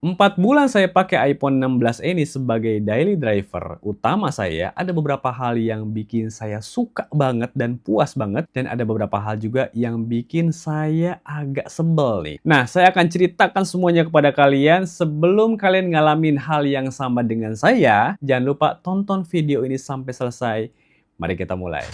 4 bulan saya pakai iPhone 16 ini sebagai daily driver utama saya, ada beberapa hal yang bikin saya suka banget dan puas banget, dan ada beberapa hal juga yang bikin saya agak sebel nih. Nah, saya akan ceritakan semuanya kepada kalian. Sebelum kalian ngalamin hal yang sama dengan saya, jangan lupa tonton video ini sampai selesai. Mari kita mulai.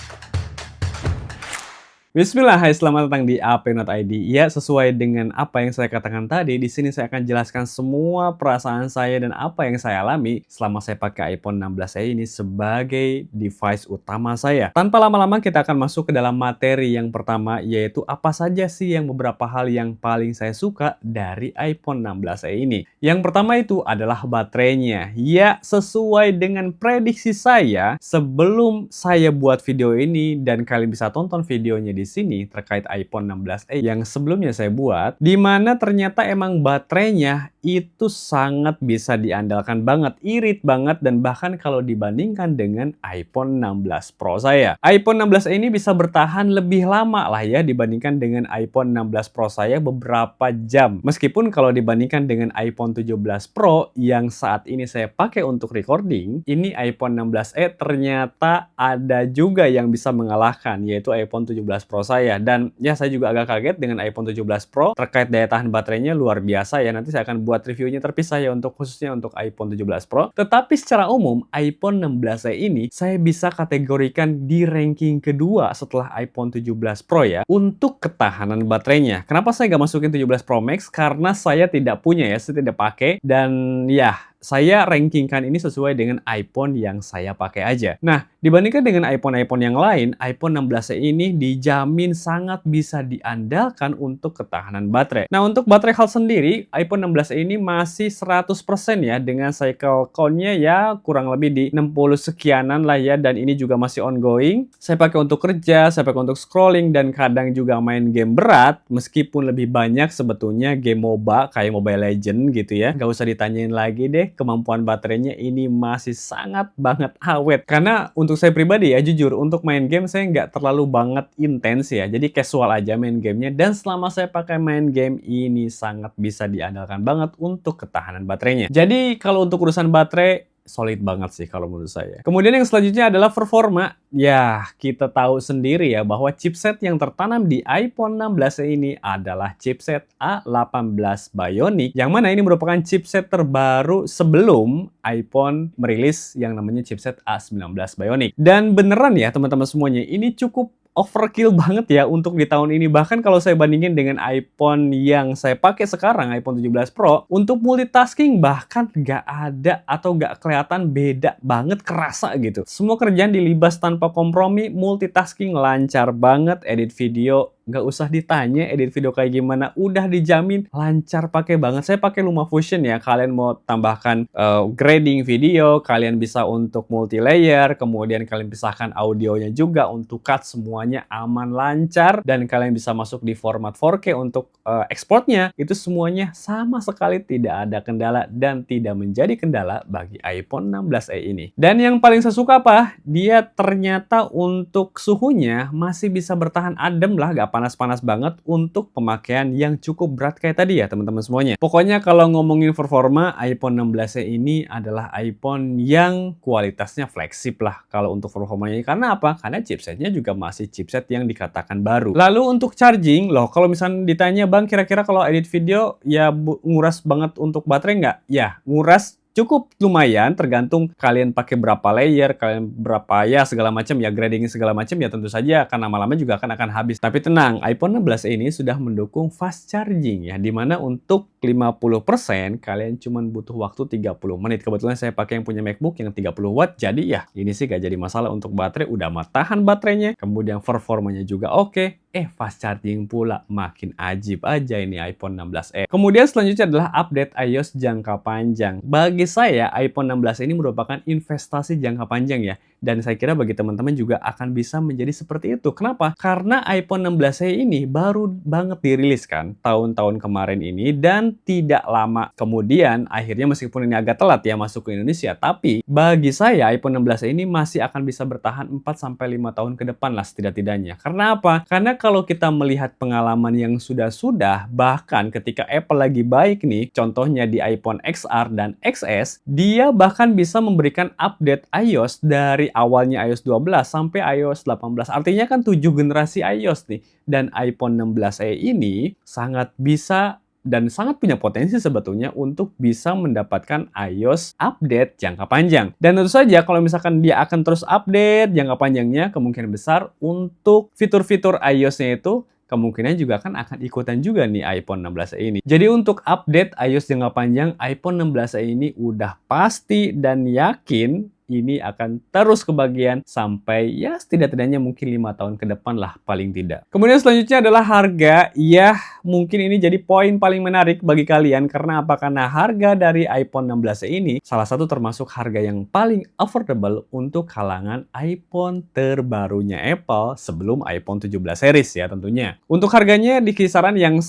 Bismillah, hai, selamat datang di AP.id. Ya, sesuai dengan apa yang saya katakan tadi, di sini saya akan jelaskan semua perasaan saya dan apa yang saya alami selama saya pakai iPhone 16 saya ini sebagai device utama saya. Tanpa lama-lama kita akan masuk ke dalam materi yang pertama, yaitu apa saja sih yang beberapa hal yang paling saya suka dari iPhone 16 saya ini. Yang pertama itu adalah baterainya. Ya, sesuai dengan prediksi saya sebelum saya buat video ini, dan kalian bisa tonton videonya di sini terkait iPhone 16e yang sebelumnya saya buat, di mana ternyata emang baterainya itu sangat bisa diandalkan banget, irit banget, dan bahkan kalau dibandingkan dengan iPhone 16 Pro saya. iPhone 16 ini bisa bertahan lebih lama lah ya dibandingkan dengan iPhone 16 Pro saya beberapa jam. Meskipun kalau dibandingkan dengan iPhone 17 Pro yang saat ini saya pakai untuk recording, ini iPhone 16e ternyata ada juga yang bisa mengalahkan, yaitu iPhone 17 Pro saya. Dan ya, saya juga agak kaget dengan iPhone 17 Pro terkait daya tahan baterainya luar biasa ya. Nanti saya akan buat reviewnya terpisah ya khususnya untuk iPhone 17 Pro. Tetapi secara umum iPhone 16 saya ini saya bisa kategorikan di ranking kedua setelah iPhone 17 Pro ya untuk ketahanan baterainya. Kenapa saya nggak masukin 17 Pro Max? Karena saya tidak punya ya, saya tidak pakai, dan ya saya rankingkan ini sesuai dengan iPhone yang saya pakai aja. Nah, dibandingkan dengan iPhone-iPhone yang lain, iPhone 16 ini dijamin sangat bisa diandalkan untuk ketahanan baterai. Nah, untuk baterai health sendiri, iPhone 16 ini masih 100% ya, dengan cycle count-nya ya kurang lebih di 60 sekianan lah ya, dan ini juga masih ongoing. Saya pakai untuk kerja, saya pakai untuk scrolling, dan kadang juga main game berat, meskipun lebih banyak sebetulnya game MOBA kayak Mobile Legends gitu ya. Nggak usah ditanyain lagi deh, kemampuan baterainya ini masih sangat banget awet. Karena untuk saya pribadi ya, jujur, untuk main game saya nggak terlalu banget intens ya. Jadi casual aja main gamenya. Dan selama saya pakai main game, ini sangat bisa diandalkan banget untuk ketahanan baterainya. Jadi kalau untuk urusan baterai, solid banget sih kalau menurut saya. Kemudian yang selanjutnya adalah performa. Ya, kita tahu sendiri ya bahwa chipset yang tertanam di iPhone 16 ini adalah chipset A18 Bionic, yang mana ini merupakan chipset terbaru sebelum iPhone merilis yang namanya chipset A19 Bionic. Dan beneran ya teman-teman semuanya, ini cukup overkill banget ya untuk di tahun ini. Bahkan kalau saya bandingin dengan iPhone yang saya pakai sekarang, iPhone 17 Pro, untuk multitasking bahkan nggak ada atau nggak kelihatan beda banget, kerasa gitu. Semua kerjaan dilibas tanpa kompromi, multitasking lancar banget, edit video nggak usah ditanya edit video kayak gimana, udah dijamin lancar pakai banget. Saya pakai LumaFusion ya, kalian mau tambahkan grading video, kalian bisa untuk multi layer, kemudian kalian pisahkan audionya juga untuk cut, semuanya aman lancar, dan kalian bisa masuk di format 4K untuk ekspornya. Itu semuanya sama sekali tidak ada kendala dan tidak menjadi kendala bagi iPhone 16e ini. Dan yang paling saya suka apa? Dia ternyata untuk suhunya masih bisa bertahan adem lah, gak panas-panas banget untuk pemakaian yang cukup berat kayak tadi ya teman-teman semuanya. Pokoknya kalau ngomongin performa, iPhone 16 ini adalah iPhone yang kualitasnya fleksib lah kalau untuk performanya. Karena apa? Karena chipsetnya juga masih chipset yang dikatakan baru. Lalu untuk charging, loh kalau misalnya ditanya, Bang, kira-kira kalau edit video ya nguras banget untuk baterai nggak? Ya, nguras cukup lumayan, tergantung kalian pakai berapa layer, kalian berapa ya segala macam ya, grading segala macam ya, tentu saja akan lama-lama juga akan habis. Tapi tenang, iPhone 16 ini sudah mendukung fast charging ya, dimana untuk 50% kalian cuma butuh waktu 30 menit. Kebetulan saya pakai yang punya MacBook yang 30 watt, jadi ya ini sih gak jadi masalah untuk baterai, udah tahan baterainya, kemudian performanya juga oke. Fast charging pula, makin ajib aja ini iPhone 16e. Kemudian selanjutnya adalah update iOS jangka panjang. Bagi saya, iPhone 16 ini merupakan investasi jangka panjang ya. Dan saya kira bagi teman-teman juga akan bisa menjadi seperti itu. Kenapa? Karena iPhone 16e ini baru banget dirilis kan tahun-tahun kemarin ini, dan tidak lama kemudian akhirnya meskipun ini agak telat ya masuk ke Indonesia, tapi bagi saya iPhone 16e ini masih akan bisa bertahan 4-5 tahun ke depan lah setidak-tidaknya. Karena apa? Karena kalau kita melihat pengalaman yang sudah-sudah, bahkan ketika Apple lagi baik nih, contohnya di iPhone XR dan XS, dia bahkan bisa memberikan update iOS dari awalnya iOS 12 sampai iOS 18. Artinya kan 7 generasi iOS nih. Dan iPhone 16e ini sangat bisa dan sangat punya potensi sebetulnya untuk bisa mendapatkan iOS update jangka panjang. Dan tentu saja kalau misalkan dia akan terus update jangka panjangnya, kemungkinan besar untuk fitur-fitur iOS-nya itu kemungkinan juga akan ikutan juga nih iPhone 16e ini. Jadi untuk update iOS jangka panjang, iPhone 16e ini udah pasti dan yakin ini akan terus kebagian sampai ya setidak-tidaknya mungkin 5 tahun ke depan lah paling tidak. Kemudian selanjutnya adalah harga. Ya, mungkin ini jadi poin paling menarik bagi kalian. Karena apa? Karena harga dari iPhone 16e ini salah satu termasuk harga yang paling affordable untuk kalangan iPhone terbarunya Apple sebelum iPhone 17 series ya tentunya. Untuk harganya di kisaran yang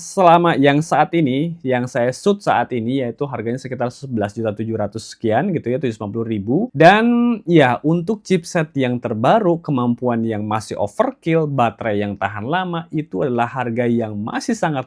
saat ini, yang saya shoot saat ini, yaitu harganya sekitar 11.700.000 sekian gitu ya, 750.000. Dan ya, untuk chipset yang terbaru, kemampuan yang masih overkill, baterai yang tahan lama, itu adalah harga yang masih sangat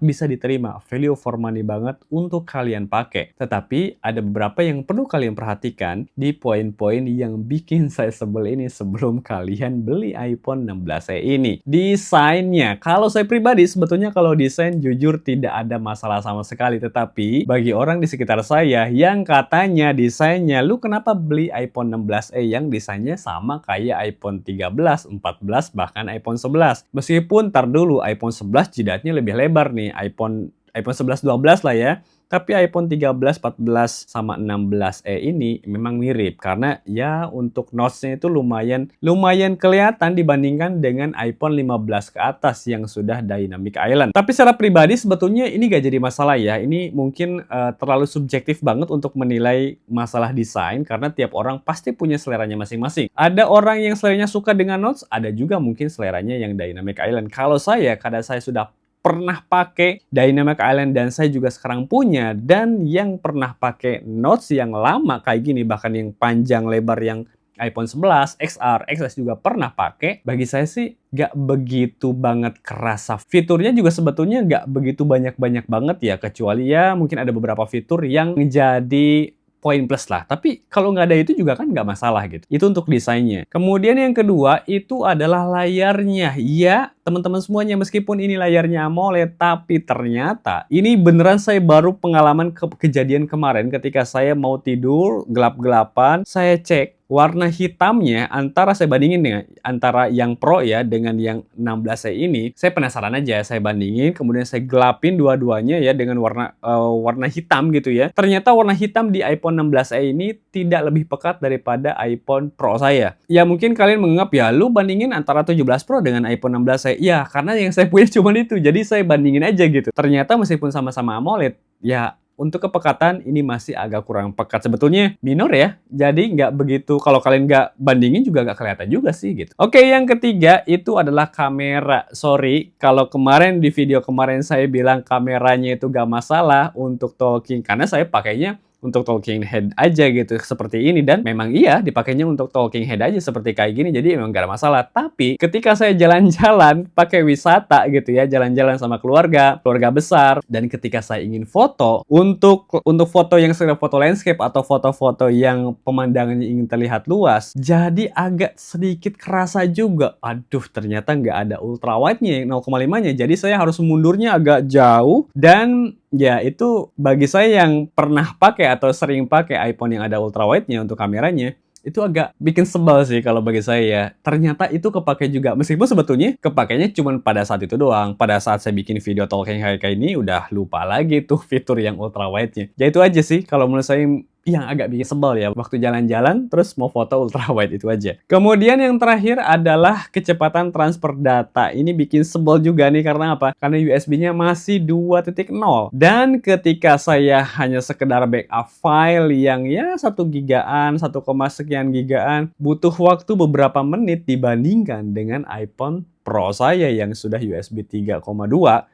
bisa diterima. Value for money banget untuk kalian pakai. Tetapi ada beberapa yang perlu kalian perhatikan di poin-poin yang bikin saya sebel ini sebelum kalian beli iPhone 16e ini. Desainnya, kalau saya pribadi sebetulnya kalau desain jujur tidak ada masalah sama sekali. Tetapi bagi orang di sekitar saya yang katanya desainnya, lu kenapa beli iPhone 16e yang desainnya sama kayak iPhone 13, 14, bahkan iPhone 11. Meskipun ntar dulu iPhone 11 jidatnya lebih lebar nih, iPhone 11, 12 lah ya. Tapi iPhone 13, 14, sama 16e ini memang mirip. Karena ya untuk notch-nya itu lumayan kelihatan dibandingkan dengan iPhone 15 ke atas yang sudah Dynamic Island. Tapi secara pribadi sebetulnya ini gak jadi masalah ya. Ini mungkin terlalu subjektif banget untuk menilai masalah desain. Karena tiap orang pasti punya seleranya masing-masing. Ada orang yang seleranya suka dengan notch, ada juga mungkin seleranya yang Dynamic Island. Kalau saya, karena saya sudah pernah pakai Dynamic Island dan saya juga sekarang punya, dan yang pernah pakai notch yang lama kayak gini, bahkan yang panjang lebar yang iPhone 11, XR, XS juga pernah pakai, bagi saya sih gak begitu banget kerasa. Fiturnya juga sebetulnya gak begitu banyak-banyak banget ya, kecuali ya mungkin ada beberapa fitur yang menjadi poin plus lah. Tapi kalau nggak ada itu juga kan nggak masalah gitu. Itu untuk desainnya. Kemudian yang kedua itu adalah layarnya. Ya, teman-teman semuanya, meskipun ini layarnya AMOLED, tapi ternyata ini beneran saya baru pengalaman kejadian kemarin ketika saya mau tidur gelap-gelapan, saya cek warna hitamnya, antara saya bandingin dengan antara yang Pro ya dengan yang 16e ini, saya penasaran aja, saya bandingin, kemudian saya gelapin dua-duanya ya dengan warna hitam gitu ya. Ternyata warna hitam di iPhone 16e ini tidak lebih pekat daripada iPhone Pro saya. Ya mungkin kalian menganggap ya lu bandingin antara 17 Pro dengan iPhone 16e. Ya karena yang saya punya cuma itu, jadi saya bandingin aja gitu. Ternyata meskipun sama-sama AMOLED, ya untuk kepekatan ini masih agak kurang pekat. Sebetulnya minor ya, jadi nggak begitu, kalau kalian nggak bandingin juga nggak kelihatan juga sih gitu. Oke, yang ketiga itu adalah kamera. Sorry, kalau kemarin di video kemarin saya bilang kameranya itu nggak masalah untuk talking, karena saya pakainya untuk talking head aja gitu seperti ini, dan memang iya dipakainya untuk talking head aja seperti kayak gini, jadi emang gak ada masalah. Tapi ketika saya jalan-jalan pakai wisata gitu ya, jalan-jalan sama keluarga besar, dan ketika saya ingin foto untuk foto yang sekedar foto landscape atau foto-foto yang pemandangannya ingin terlihat luas, jadi agak sedikit kerasa juga. Aduh, ternyata nggak ada ultra wide-nya yang 0,5-nya, jadi saya harus mundurnya agak jauh. Dan ya itu bagi saya yang pernah pakai atau sering pakai iPhone yang ada ultra wide-nya untuk kameranya, itu agak bikin sebel sih kalau bagi saya ya. Ternyata itu kepake juga, meskipun sebetulnya kepakainya cuma pada saat itu doang. Pada saat saya bikin video talking kayak ini udah lupa lagi tuh fitur yang ultra wide-nya. Ya itu aja sih kalau menurut saya yang agak bikin sebel ya. Waktu jalan-jalan terus mau foto ultrawide itu aja. Kemudian yang terakhir adalah kecepatan transfer data. Ini bikin sebel juga nih karena apa? Karena USB-nya masih 2.0. Dan ketika saya hanya sekedar backup file yang ya 1 gigaan, 1, sekian gigaan, butuh waktu beberapa menit dibandingkan dengan iPhone Pro saya yang sudah USB 3,2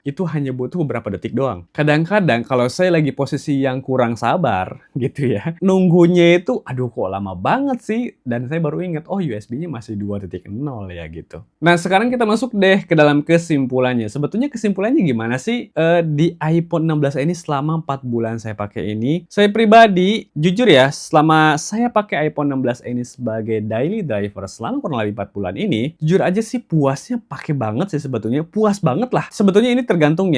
itu hanya butuh beberapa detik doang. Kadang-kadang kalau saya lagi posisi yang kurang sabar gitu ya, nunggunya itu aduh kok lama banget sih, dan saya baru ingat oh USB-nya masih 2.0 ya gitu. Nah, sekarang kita masuk deh ke dalam kesimpulannya. Sebetulnya kesimpulannya gimana sih di iPhone 16 ini selama 4 bulan saya pakai ini? Saya pribadi jujur ya, selama saya pakai iPhone 16 ini sebagai daily driver selama kurang lebih 4 bulan ini, jujur aja sih puasnya pakai banget sih sebetulnya, puas banget lah. Sebetulnya ini tergantung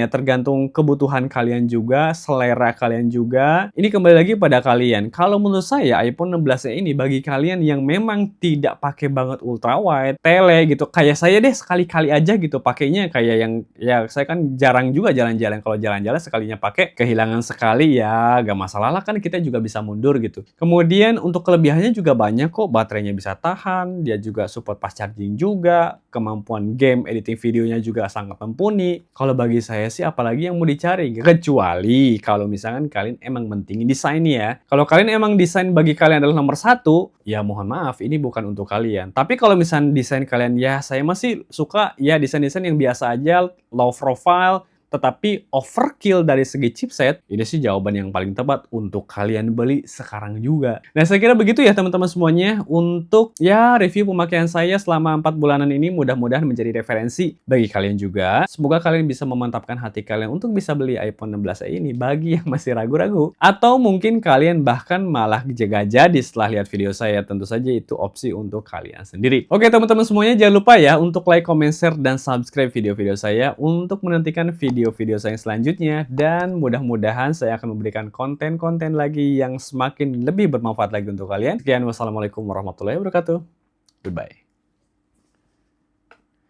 kebutuhan kalian juga, selera kalian juga. Ini kembali lagi pada kalian. Kalau menurut saya iPhone 16 ini bagi kalian yang memang tidak pakai banget ultrawide, tele gitu, kayak saya deh sekali-kali aja gitu pakainya, kayak yang ya saya kan jarang juga jalan-jalan. Kalau jalan-jalan sekalinya pakai kehilangan sekali ya gak masalah lah, kan kita juga bisa mundur gitu. Kemudian untuk kelebihannya juga banyak kok, baterainya bisa tahan, dia juga support fast charging juga, kemampuan game editing videonya juga sangat mumpuni. Kalau bagi saya sih apalagi yang mau dicari, kecuali kalau misalkan kalian emang mentingin desainnya ya. Kalau kalian emang desain bagi kalian adalah nomor 1, ya mohon maaf ini bukan untuk kalian. Tapi kalau misalkan desain kalian ya saya masih suka ya desain-desain yang biasa aja, low profile, tetapi overkill dari segi chipset, ini sih jawaban yang paling tepat untuk kalian beli sekarang juga. Nah, saya kira begitu ya teman-teman semuanya untuk ya review pemakaian saya selama 4 bulanan ini, mudah-mudahan menjadi referensi bagi kalian juga. Semoga kalian bisa memantapkan hati kalian untuk bisa beli iPhone 16 ini bagi yang masih ragu-ragu. Atau mungkin kalian bahkan malah jaga-jadi setelah lihat video saya, tentu saja itu opsi untuk kalian sendiri. Oke teman-teman semuanya, jangan lupa ya untuk like, comment, share, dan subscribe video-video saya untuk menantikan video-video saya selanjutnya, dan mudah-mudahan saya akan memberikan konten-konten lagi yang semakin lebih bermanfaat lagi untuk kalian. Sekian, wassalamualaikum warahmatullahi wabarakatuh. Goodbye.